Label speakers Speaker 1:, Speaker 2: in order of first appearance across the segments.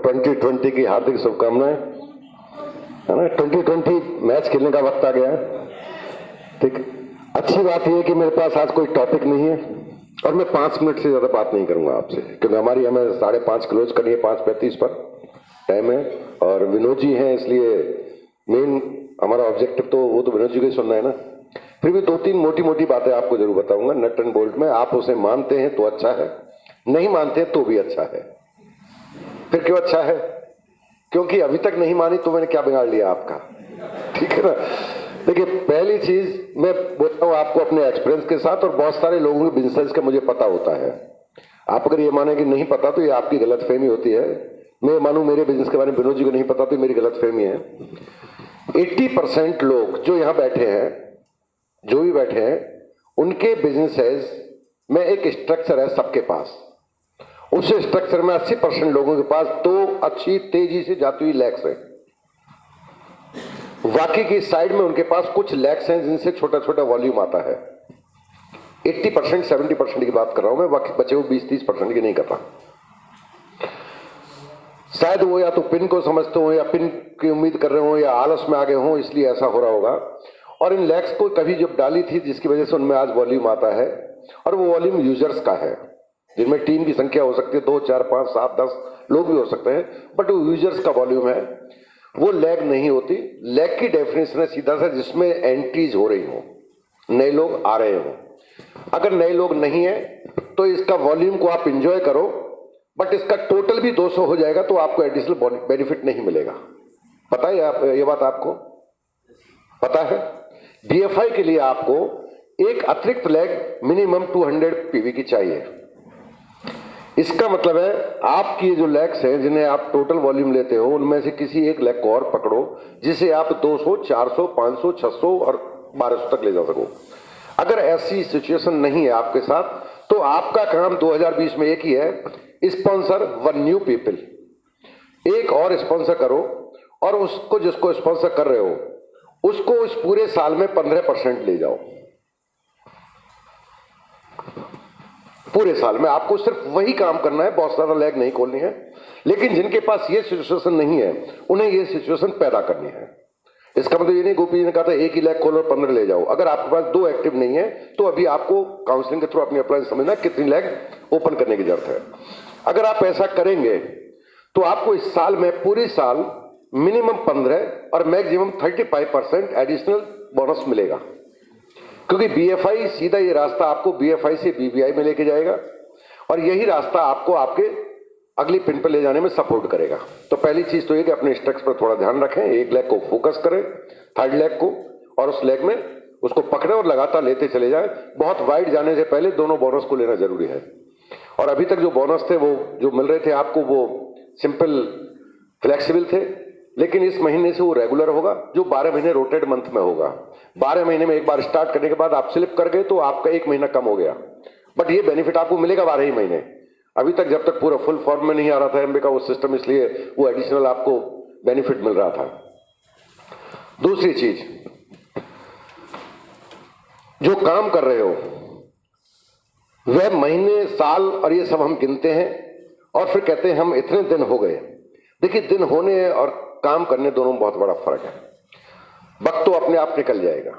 Speaker 1: 2020 की हार्दिक शुभकामनाएं, है ना। 2020 मैच खेलने का वक्त आ गया है। ठीक, अच्छी बात यह है कि मेरे पास आज कोई टॉपिक नहीं है और मैं 5 मिनट से ज्यादा बात नहीं करूंगा आपसे, क्योंकि हमारी हमें 5:30 क्लोज करनी है, 5:35 पर टाइम है और विनोद जी हैं, इसलिए मेन हमारा ऑब्जेक्टिव तो वो तो विनोद जी को ही सुनना है ना। फिर भी 2-3 मोटी मोटी बातें आपको जरूर बताऊंगा नट एंड बोल्ट में। आप उसे मानते हैं तो अच्छा है, नहीं मानते तो भी अच्छा है। फिर क्यों अच्छा है? क्योंकि अभी तक नहीं मानी तो मैंने क्या बिगाड़ लिया आपका, ठीक है ना। देखिए, पहली चीज मैं बोलता हूं आपको अपने एक्सपीरियंस के साथ, और बहुत सारे लोगों के बिजनेस का मुझे पता होता है। आप अगर ये माने कि नहीं पता तो ये आपकी गलतफहमी होती है। मैं मानूं मेरे बिजनेस के बारे में विनोद जी को नहीं पता तो मेरी गलतफहमी है। 80% लोग जो यहां बैठे हैं, जो भी बैठे हैं, उनके बिजनेसेस में एक स्ट्रक्चर है सबके पास। उस स्ट्रक्चर में 80% लोगों के पास 2 अच्छी तेजी से जाती हुई लैग्स है। बाकी की साइड में उनके पास कुछ लैग्स हैं जिनसे छोटा छोटा वॉल्यूम आता है। 80% 70% की बात कर रहा हूं मैं, बाकी बचे हुए 20-30% की नहीं कर रहा। शायद वो या तो पिन को समझते हो या पिन की उम्मीद कर रहे हो या आलस में आ गए हो, इसलिए ऐसा हो रहा होगा। और इन लैग्स को कभी जब डाली थी जिसकी वजह से उनमें आज वॉल्यूम आता है, और वो वॉल्यूम यूजर्स का है, जिनमें टीम की संख्या हो सकती है 2, 4, 5, 7, 10 लोग भी हो सकते हैं, बट वो यूजर्स का वॉल्यूम है, वो लैग नहीं होती। लैग की डेफिनेशन है सीधा सा जिसमें एंट्रीज हो रही हो, नए लोग आ रहे हो। अगर नए लोग नहीं है तो इसका वॉल्यूम को आप इंजॉय करो, बट इसका टोटल भी 200 हो जाएगा तो आपको एडिशनल बेनिफिट नहीं मिलेगा। पता है ये बात आपको पता है? बीएफआई के लिए आपको एक अतिरिक्त लैग मिनिमम 200 पीवी की चाहिए। इसका मतलब है आपकी जो लैग्स हैं जिन्हें आप टोटल वॉल्यूम लेते हो, उनमें से किसी एक लैग को और पकड़ो जिसे आप 200, 400, 500, 600 और 1200 तक ले जा सको। अगर ऐसी सिचुएशन नहीं है आपके साथ तो आपका काम 2020 में एक ही है, स्पॉन्सर 1 न्यू पीपल। एक और स्पॉन्सर करो और उसको, जिसको स्पॉन्सर कर रहे हो उसको इस पूरे साल में 15% ले जाओ। पूरे साल में आपको सिर्फ वही काम करना है, बहुत सारा लैग नहीं खोलनी है। लेकिन जिनके पास ये सिचुएशन नहीं है उन्हें ये सिचुएशन पैदा करनी है। इसका मतलब ये नहीं गोपी जी ने कहा था एक ही लैग खोलो और 15 ले जाओ। अगर आपके पास 2 एक्टिव नहीं है तो अभी आपको काउंसलिंग के थ्रू अपनी अप्लाई समझना कितनी लैग ओपन करने की जरूरत है। अगर आप ऐसा करेंगे तो आपको इस साल में, पूरी साल मिनिमम 15 और मैक्सिमम 35% एडिशनल बोनस मिलेगा, क्योंकि बीएफआई सीधा ये रास्ता आपको बीएफआई से बीबीआई में लेके जाएगा और यही रास्ता आपको आपके अगली पिन पर ले जाने में सपोर्ट करेगा। तो पहली चीज तो ये कि अपने स्ट्रक्चर पर थोड़ा ध्यान रखें, एक लेग को फोकस करें, थर्ड लेग को, और उस लेग में उसको पकड़े और लगातार लेते चले जाएं। बहुत वाइड जाने से पहले दोनों बोनस को लेना जरूरी है। और अभी तक जो बोनस थे वो जो मिल रहे थे आपको, वो सिंपल फ्लेक्सिबल थे, लेकिन इस महीने से वो रेगुलर होगा, जो 12 महीने रोटेड मंथ में होगा। 12 महीने में एक बार स्टार्ट करने के बाद आप स्लिप कर गए तो आपका 1 महीना कम हो गया, बट ये बेनिफिट आपको मिलेगा 12 ही महीने। अभी तक जब तक पूरा फुल फॉर्म में नहीं आ रहा था एमबी का वो सिस्टम, इसलिए वो एडिशनल आपको बेनिफिट मिल रहा था। दूसरी चीज, जो काम कर रहे हो वह महीने, साल और ये सब हम गिनते हैं और फिर कहते हैं हम इतने दिन हो गए। देखिए, दिन होने और काम करने दोनों में बहुत बड़ा फर्क है। वक्त तो अपने आप निकल जाएगा।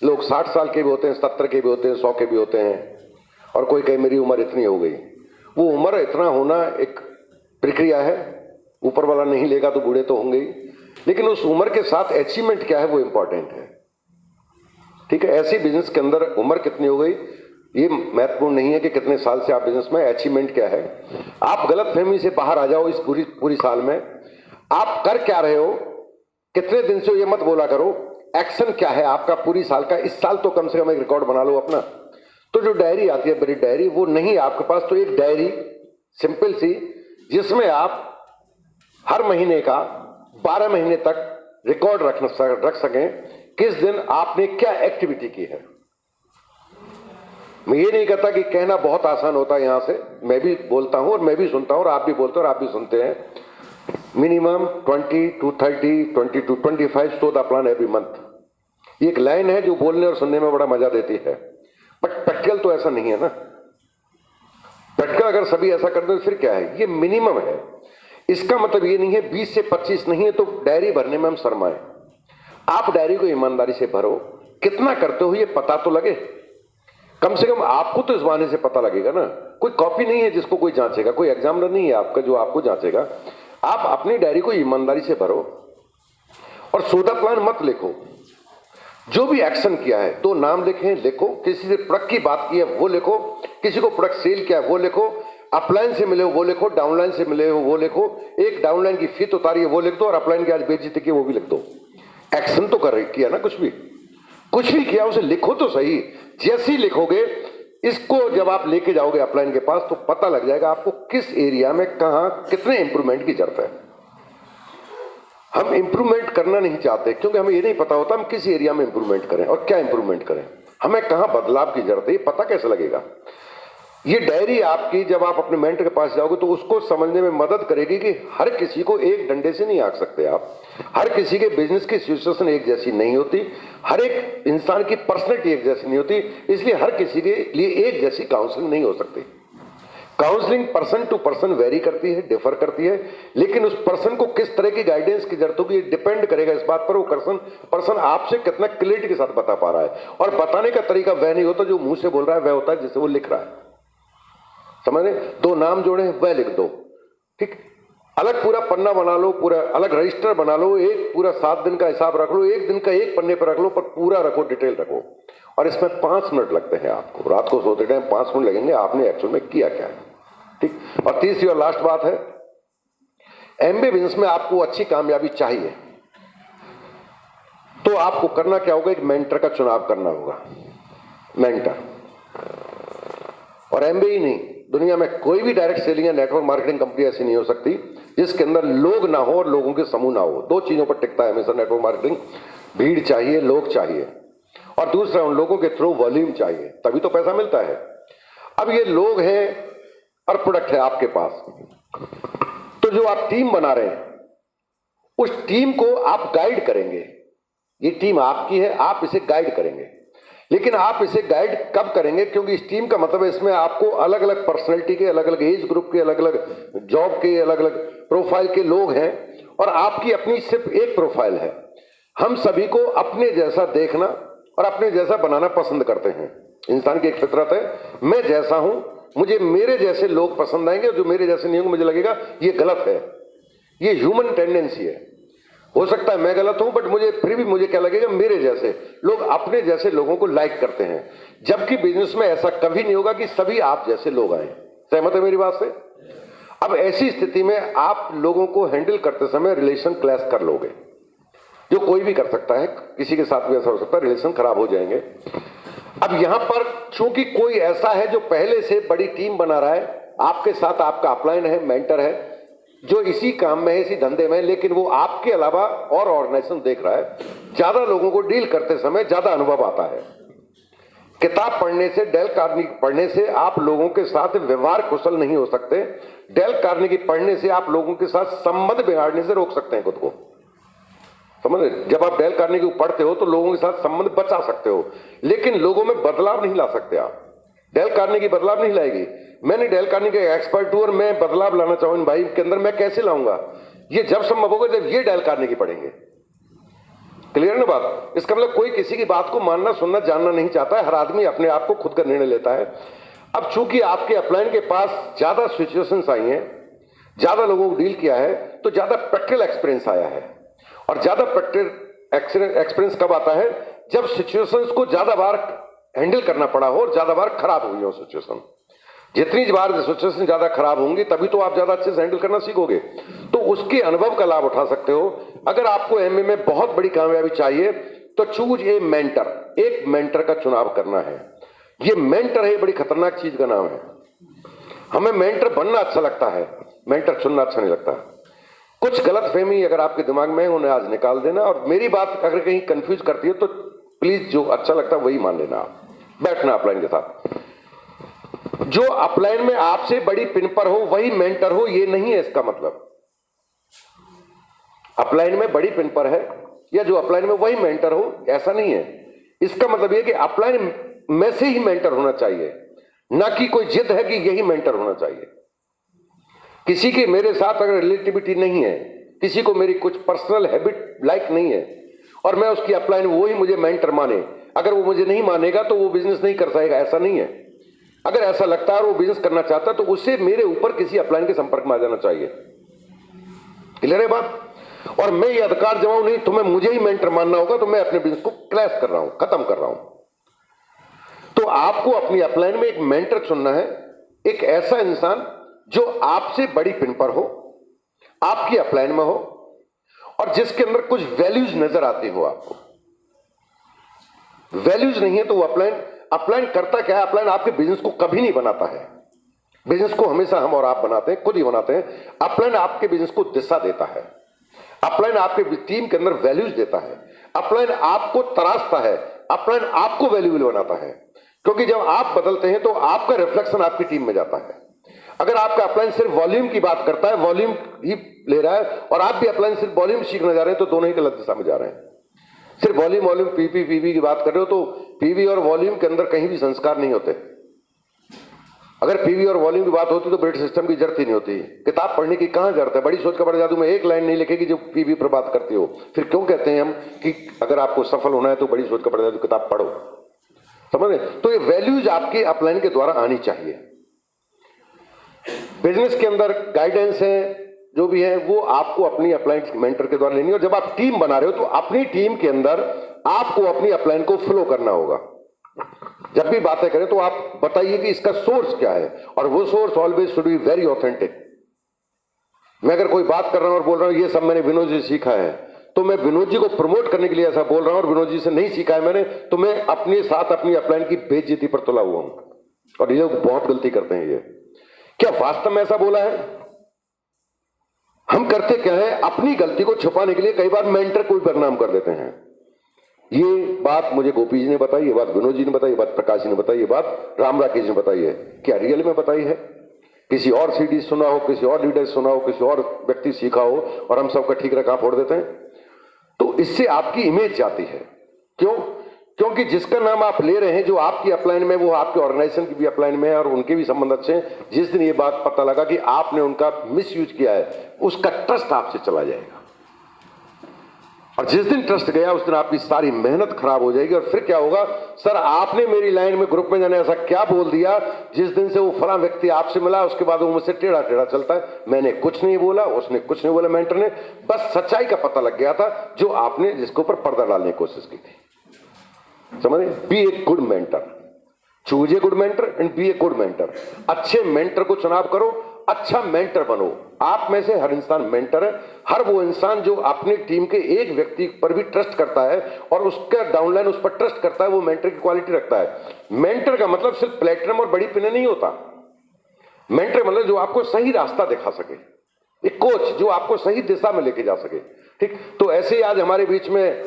Speaker 1: लोग 60 साल के भी होते हैं, 70 के भी होते हैं, 100 के भी होते हैं, और कोई कहे मेरी उम्र इतनी हो गई। वो उम्र इतना होना एक प्रक्रिया है, ऊपर वाला नहीं लेगा तो बूढ़े तो होंगे ही, लेकिन उस उम्र के साथ अचीवमेंट क्या है वो इंपॉर्टेंट है। ठीक है, ऐसी बिजनेस के अंदर उम्र कितनी हो गई ये महत्वपूर्ण नहीं है कि कितने साल से आप बिजनेस में, अचीवमेंट क्या है। आप गलतफहमी से बाहर आ जाओ इस पूरी साल में, आप कर क्या रहे हो, कितने दिन से, ये मत बोला करो एक्शन क्या है आपका पूरी साल का। इस साल तो कम से कम एक रिकॉर्ड बना लो अपना। तो जो डायरी आती है, बड़ी डायरी, वो नहीं आपके पास, तो एक डायरी सिंपल सी जिसमें आप हर महीने का 12 महीने तक रिकॉर्ड रख सकें, किस दिन आपने क्या एक्टिविटी की है। मैं ये नहीं कहता कि कहना बहुत आसान होता है, यहां से मैं भी बोलता हूं और मैं भी सुनता हूं और आप भी बोलते हो और आप भी सुनते हैं। Minimum 20 to 30, 20 to 25 so the plan every month. ये एक लाइन है जो बोलने और सुनने में बड़ा मजा देती है, बट प्रैक्टिकल तो ऐसा नहीं है ना। प्रैक्टिकल अगर सभी ऐसा करते तो फिर क्या है, ये मिनिमम है। इसका मतलब ये नहीं है 20 से 25 नहीं है तो डायरी भरने में हम शर्माएं। आप डायरी को ईमानदारी से भरो, कितना करते हो ये पता तो लगे, कम से कम आपको तो इस बहाने से पता लगेगा ना। कोई कॉपी नहीं है जिसको कोई जांचेगा, कोई एग्जामिनर नहीं है आपका जो आपको जांचेगा। आप अपनी डायरी को ईमानदारी से भरो और सौदा प्लान मत लिखो। जो भी एक्शन किया है तो नाम लिखें, लिखो, किसी से प्रोडक्ट की बात की है वो लिखो, किसी को प्रोडक्ट सेल किया है वो लिखो, अपलाइन से मिले हो वो लिखो, डाउनलाइन से मिले हो वो लिखो, एक डाउनलाइन की फीस उतारी है वो लिख दो और अपलाइन की आज बेइज्जती की वो भी लिख दो। एक्शन तो कर किया ना, कुछ भी किया उसे लिखो तो सही। जैसे ही लिखोगे इसको जब आप लेके जाओगे अपलाइन के पास तो पता लग जाएगा आपको किस एरिया में कहां कितने इंप्रूवमेंट की जरूरत है। हम इंप्रूवमेंट करना नहीं चाहते क्योंकि हमें ये नहीं पता होता हम किस एरिया में इंप्रूवमेंट करें और क्या इंप्रूवमेंट करें, हमें कहां बदलाव की जरूरत है ये पता कैसे लगेगा। ये डायरी आपकी जब आप अपने मेंटर के पास जाओगे तो उसको समझने में मदद करेगी कि हर किसी को एक डंडे से नहीं आंक सकते आप, हर किसी के बिजनेस की सिचुएशन एक जैसी नहीं होती, हर एक इंसान की पर्सनैलिटी एक जैसी नहीं होती, इसलिए हर किसी के लिए एक जैसी काउंसलिंग नहीं हो सकती। Counselling person to person vary करती है, डिफर करती है, लेकिन उस पर्सन को किस तरह की गाइडेंस की जरूरत होगी ये डिपेंड करेगा इस बात पर वो पर्सन आपसे कितना क्लियरिटी के साथ बता पा रहा है। और बताने का तरीका वह नहीं होता जो मुंह से बोल रहा है, वह होता है जिसे वो लिख रहा है। समझ रहे? दो नाम जोड़े वह लिख दो, ठीक, अलग पूरा पन्ना बना लो, पूरा अलग रजिस्टर बना लो, एक पूरा 7 दिन का हिसाब रख लो, एक दिन का एक पन्ने पर रख लो, पर पूरा रखो, डिटेल रखो। और इसमें 5 मिनट लगते हैं आपको, रात को सोते टाइम 5 मिनट लगेंगे आपने एक्चुअल में किया क्या है, ठीक। और तीसरी और लास्ट बात है, एमबीए बिजनेस में आपको अच्छी कामयाबी चाहिए तो आपको करना क्या होगा, एक मेंटर का चुनाव करना होगा। मेंटर और एमबीए ही नहीं, दुनिया में कोई भी डायरेक्ट सेलिंग या नेटवर्क मार्केटिंग कंपनी ऐसी नहीं हो सकती जिसके अंदर लोग ना हो और लोगों के समूह ना हो। 2 चीजों पर टिकता है हमेशा नेटवर्क मार्केटिंग, भीड़ चाहिए, लोग चाहिए, और दूसरा उन लोगों के थ्रू वॉल्यूम चाहिए, तभी तो पैसा मिलता है। अब ये लोग हैं और प्रोडक्ट है आपके पास, तो जो आप टीम बना रहे हैं उस टीम को आप गाइड करेंगे। ये टीम आपकी है, आप इसे गाइड करेंगे, लेकिन आप इसे गाइड कब करेंगे, क्योंकि इस टीम का मतलब है इसमें आपको अलग अलग पर्सनैलिटी के, अलग अलग एज ग्रुप के, अलग अलग जॉब के, अलग अलग प्रोफाइल के लोग हैं और आपकी अपनी सिर्फ एक प्रोफाइल है। हम सभी को अपने जैसा देखना और अपने जैसा बनाना पसंद करते हैं, इंसान की एक फितरत है। मैं जैसा हूं मुझे मेरे जैसे लोग पसंद आएंगे, जो मेरे जैसे नहीं होंगे मुझे लगेगा ये गलत है। ये ह्यूमन टेंडेंसी है। हो सकता है मैं गलत हूं बट मुझे फिर भी मुझे क्या लगेगा, मेरे जैसे लोग अपने जैसे लोगों को लाइक करते हैं, जबकि बिजनेस में ऐसा कभी नहीं होगा कि सभी आप जैसे लोग आए। सहमत है मेरी बात से? अब ऐसी स्थिति में आप लोगों को हैंडल करते समय रिलेशन क्लैश कर लोगे, जो कोई भी कर सकता है, किसी के साथ भी ऐसा हो सकता है, रिलेशन खराब हो जाएंगे। अब यहां पर चूंकि कोई ऐसा है जो पहले से बड़ी टीम बना रहा है आपके साथ, आपका अपलाइन है, मेंटर है जो इसी काम में है, इसी धंधे में, लेकिन वो आपके अलावा और ऑर्गेनाइजेशन देख रहा है, ज्यादा लोगों को डील करते समय ज्यादा अनुभव आता है। किताब पढ़ने से, डेल कार्नेगी पढ़ने से आप लोगों के साथ व्यवहार कुशल नहीं हो सकते। डेल कार्नेगी पढ़ने से आप लोगों के साथ संबंध बिगाड़ने से रोक सकते हैं खुद को। समझ रहे? जब आप डेल कार्नेगी पढ़ते हो तो लोगों के साथ संबंध बचा सकते हो, लेकिन लोगों में बदलाव नहीं ला सकते आप। डेल कार्नेगी बदलाव नहीं लाएगी। मैंने डेल कार्नेगी का एक्सपर्ट हूं और मैं बदलाव लाना चाहूं इन भाई के अंदर, मैं कैसे लाऊंगा? ये जब संभव होगा जब ये डेल कार्नेगी पढ़ेंगे। क्लियर ना बात? इसका मतलब कोई किसी की बात को मानना, सुनना, जानना नहीं चाहता है। हर आदमी अपने आप को खुद का निर्णय लेता है। अब चूंकि आपके अपलाइन के पास ज्यादा सिचुएशंस आई हैं, ज्यादा लोगों को डील किया है, तो ज्यादा प्रैक्टिकल एक्सपीरियंस आया है। और ज्यादा प्रैक्टिकल एक्सपीरियंस कब आता है? जब सिचुएशंस को ज्यादा बार हैंडल करना पड़ा हो और ज्यादा बार खराब हुई हो सिचुएशन। जितनी बार सिचुएशन ज्यादा खराब होंगी तभी तो आप ज्यादा अच्छे से हैंडल करना सीखोगे, तो उसके अनुभव का लाभ उठा सकते हो। अगर आपको एमबीए में बहुत बड़ी कामयाबी चाहिए तो चूज ए मेंटर, एक मेंटर का चुनाव करना है। ये मेंटर है, बड़ी खतरनाक चीज का नाम है। हमें मेंटर बनना अच्छा लगता है, मेंटर चुनना अच्छा नहीं लगता। कुछ गलत फहमी अगर आपके दिमाग में है उन्हें आज निकाल देना, और मेरी बात अगर कहीं कंफ्यूज करती है तो प्लीज जो अच्छा लगता है वही मान लेना। आप बैठना अपलाइन के साथ, जो अपलाइन में आपसे बड़ी पिन पर हो वही मेंटर हो, ये नहीं है इसका मतलब। अपलाइन में बड़ी पिन पर है या जो अपलाइन में वही मेंटर हो, ऐसा नहीं है। इसका मतलब यह कि अपलाइन में से ही मेंटर होना चाहिए, ना कि कोई जिद है कि यही मेंटर होना चाहिए। किसी की मेरे साथ अगर रिलेटिविटी नहीं है, किसी को मेरी कुछ पर्सनल हैबिट लाइक नहीं है और मैं उसकी अपलाइन वो ही मुझे मेंटर माने, अगर वो मुझे नहीं मानेगा तो वो बिजनेस नहीं कर पाएगा, ऐसा नहीं है। अगर ऐसा लगता है और वो बिजनेस करना चाहता है तो उसे मेरे ऊपर किसी अपलाइन के संपर्क में आ जाना चाहिए। क्लियर है बात? और मैं ये अधिकार जमाऊं नहीं, तुम्हें मुझे ही मेंटर मानना होगा तो मैं अपने बिजनेस को क्रैश कर रहा हूं, खत्म कर रहा हूं। तो आपको अपनी अपलाइन में एक मेंटर चुनना है, एक ऐसा इंसान जो आपसे बड़ी पिन पर हो, आपकी अपलाइन में हो और जिसके अंदर कुछ वैल्यूज नजर आती हो। आपको वैल्यूज नहीं है तो वो अपलाइन करता क्या है? अपलाइन आपके बिजनेस को कभी नहीं बनाता है। बिजनेस को हमेशा हम और आप बनाते हैं, खुद ही बनाते हैं। अपलाइन आपके बिजनेस को दिशा देता है, अपलाइन आपके टीम के अंदर वैल्यूज देता है, अपलाइन आपको तराशता है, अपलाइन आपको वैल्यूबल बनाता है। क्योंकि जब आप बदलते हैं तो आपका रिफ्लेक्शन आपकी टीम में जाता है। अगर आपका अपलाइन सिर्फ वॉल्यूम की बात करता है, वॉल्यूम ही ले रहा है और आप भी अपलाइन सिर्फ वॉल्यूम सीखने जा रहे हैं तो दोनों ही गलत दिशा में जा रहे हैं। सिर्फ वॉल्यूम पीवी की बात कर रहे हो तो पीवी और वॉल्यूम के अंदर कहीं भी संस्कार नहीं होते। अगर पीवी और वॉल्यूम की बात होती तो ब्रेड सिस्टम की जरूरत ही नहीं होती। किताब पढ़ने की कहां जरूरत है? बड़ी सोच का बड़ा जादू में एक लाइन नहीं लिखेगी जो पीवी पर बात करती हो। फिर क्यों कहते हैं हम कि अगर आपको सफल होना है तो बड़ी सोच का बड़ा जादू किताब पढ़ो? समझ रहे? तो ये वैल्यूज आपके अपलाइन के द्वारा आनी चाहिए। बिजनेस के अंदर गाइडेंस है जो भी है वो आपको अपनी अपलाइन मेंटर के द्वारा लेनी है। और जब आप टीम बना रहे हो तो अपनी टीम के अंदर आपको अपनी अपलाइन को फ्लो करना होगा। जब भी बातें करें तो आप बताइए कि इसका सोर्स क्या है और वो source always should be very authentic. मैं अगर कोई बात कर रहा हूं और बोल रहा हूं ये सब मैंने विनोद जी सीखा है तो मैं विनोद जी को प्रमोट करने के लिए ऐसा बोल रहा हूं और विनोद जी से नहीं सीखा है मैंने, तो मैं अपने साथ अपनी अपलाइन की बेइज्जती पर तुला हुआ हूं। और ये लोग बहुत गलती करते हैं। ये क्या वास्तव में ऐसा बोला है? हम करते क्या है? अपनी गलती को छुपाने के लिए कई बार मेंटर को भी बदनाम कर देते हैं। ये बात मुझे गोपी जी ने बताई, ये बात विनोद जी ने बताई, ये बात प्रकाश जी ने बताई, ये बात राम राकेश ने बताई है। क्या रियल में बताई है? किसी और सीडी सुना हो, किसी और लीडर सुना हो, किसी और व्यक्ति सीखा हो और हम सबका ठीक रखा फोड़ देते हैं। तो इससे आपकी इमेज जाती है। क्यों? क्योंकि जिसका नाम आप ले रहे हैं जो आपकी अपलाइन में, वो आपके ऑर्गेनाइजेशन की भी अपलाइन में है और उनके भी संबंध अच्छे हैं। जिस दिन ये बात पता लगा कि आपने उनका मिसयूज किया है, उसका ट्रस्ट आपसे चला जाएगा। और जिस दिन ट्रस्ट गया उस दिन आपकी सारी मेहनत खराब हो जाएगी। और फिर क्या होगा? सर आपने मेरी लाइन में ग्रुप में जाने ऐसा क्या बोल दिया जिस दिन से वो फला व्यक्ति आपसे मिला उसके बाद वो मुझसे टेढ़ा टेढ़ा चलता है। मैंने कुछ नहीं बोला, उसने कुछ नहीं बोला, मेंटर ने, बस सच्चाई का पता लग गया था जो आपने जिसके ऊपर पर्दा डालने की कोशिश की थी। समझे? Be a good mentor, choose a good mentor and be a good mentor. अच्छे मेंटर को चुनाव करो, अच्छा मेंटर बनो। आप में से हर इंसान मेंटर है। हर वो इंसान जो अपनी टीम के एक व्यक्ति पर भी ट्रस्ट करता है और उसका डाउनलाइन उस पर ट्रस्ट करता है, वो मेंटर की क्वालिटी रखता है। मेंटर का मतलब सिर्फ प्लेटिनम और बड़ी पिने नहीं होता। मेंटर मतलब जो आपको सही रास्ता दिखा सके, एक कोच जो आपको सही दिशा में लेके जा सके। ठीक, तो ऐसे ही आज हमारे बीच में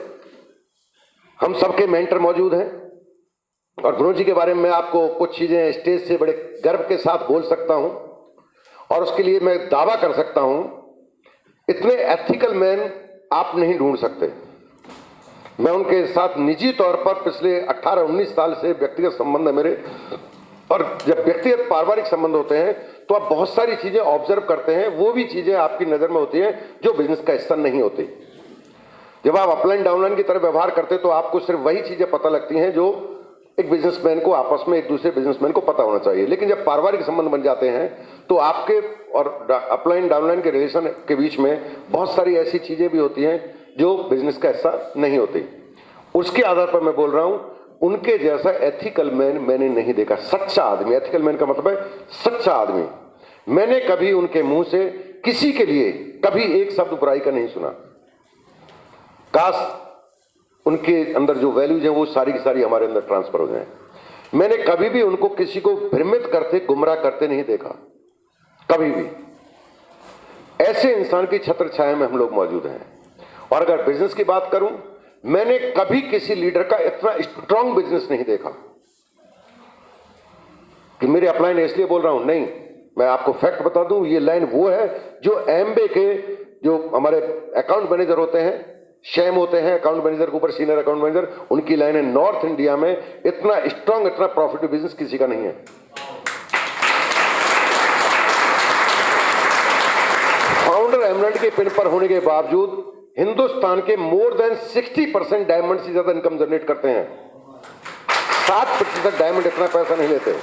Speaker 1: हम सबके मेंटर मौजूद हैं और विनोद जी के बारे में मैं आपको कुछ चीजें स्टेज से बड़े गर्व के साथ बोल सकता हूं और उसके लिए मैं दावा कर सकता हूं, इतने एथिकल मैन आप नहीं ढूंढ सकते। मैं उनके साथ निजी तौर पर पिछले 18-19 साल से व्यक्तिगत संबंध है मेरे। और जब व्यक्तिगत पारिवारिक संबंध होते हैं तो आप बहुत सारी चीजें ऑब्जर्व करते हैं, वो भी चीजें आपकी नजर में होती हैं जो बिजनेस का हिस्सा नहीं होती। जब आप अपलाइन डाउनलाइन की तरह व्यवहार करते तो आपको सिर्फ वही चीजें पता लगती हैं जो एक बिजनेसमैन को आपस में एक दूसरे बिजनेसमैन को पता होना चाहिए। लेकिन जब पारिवारिक संबंध बन जाते हैं तो आपके और अपलाइन डाउनलाइन के रिलेशन के बीच में बहुत सारी ऐसी चीजें भी होती हैं जो बिजनेस का हिस्सा नहीं होती। उसके आधार पर मैं बोल रहा हूं, उनके जैसा एथिकल मैन मैंने नहीं देखा। सच्चा आदमी, एथिकल मैन का मतलब है सच्चा आदमी। मैंने कभी उनके मुंह से किसी के लिए कभी एक शब्द बुराई का नहीं सुना। काश उनके अंदर जो वैल्यूज हैं वो सारी की सारी हमारे अंदर ट्रांसफर हो जाए। मैंने कभी भी उनको किसी को भ्रमित करते, गुमराह करते नहीं देखा, कभी भी। ऐसे इंसान की छत्र छाया में हम लोग मौजूद हैं। और अगर बिजनेस की बात करूं, मैंने कभी किसी लीडर का इतना स्ट्रांग बिजनेस नहीं देखा कि मेरे अपलाइन इसलिए बोल रहा हूं, नहीं, मैं आपको फैक्ट बता दूं, ये लाइन वो है जो एमबे के जो हमारे अकाउंट मैनेजर होते हैं, शेम होते हैं अकाउंट मैनेजर के ऊपर, सीनियर अकाउंट मैनेजर, उनकी लाइन है नॉर्थ इंडिया में इतना स्ट्रांग, इतना प्रॉफिटेबल बिजनेस किसी का नहीं है। डायमंड के पिन पर होने के बावजूद हिंदुस्तान के मोर देन 60% डायमंड से ज्यादा इनकम जनरेट करते हैं। 7% डायमंड इतना पैसा नहीं लेते।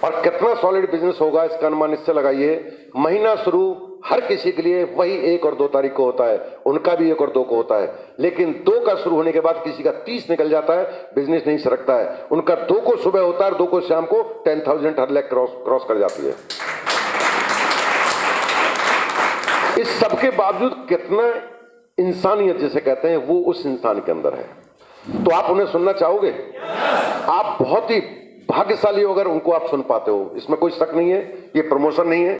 Speaker 1: और कितना सॉलिड बिजनेस होगा इसका अनुमान इससे लगाइए, महीना शुरू हर किसी के लिए वही 1 और 2 तारीख को होता है, उनका भी 1 और 2 को होता है, लेकिन 2 का शुरू होने के बाद किसी का 30 निकल जाता है, बिजनेस नहीं सरकता है। उनका 2 को सुबह होता है और 2 को शाम को 10,000 हर लाख क्रॉस कर जाती है। इस सबके बावजूद कितना इंसानियत जिसे कहते हैं वो उस इंसान के अंदर है। तो आप उन्हें सुनना चाहोगे? आप बहुत ही भाग्यशाली हो अगर उनको आप सुन पाते हो, इसमें कोई शक नहीं है। ये प्रमोशन नहीं है।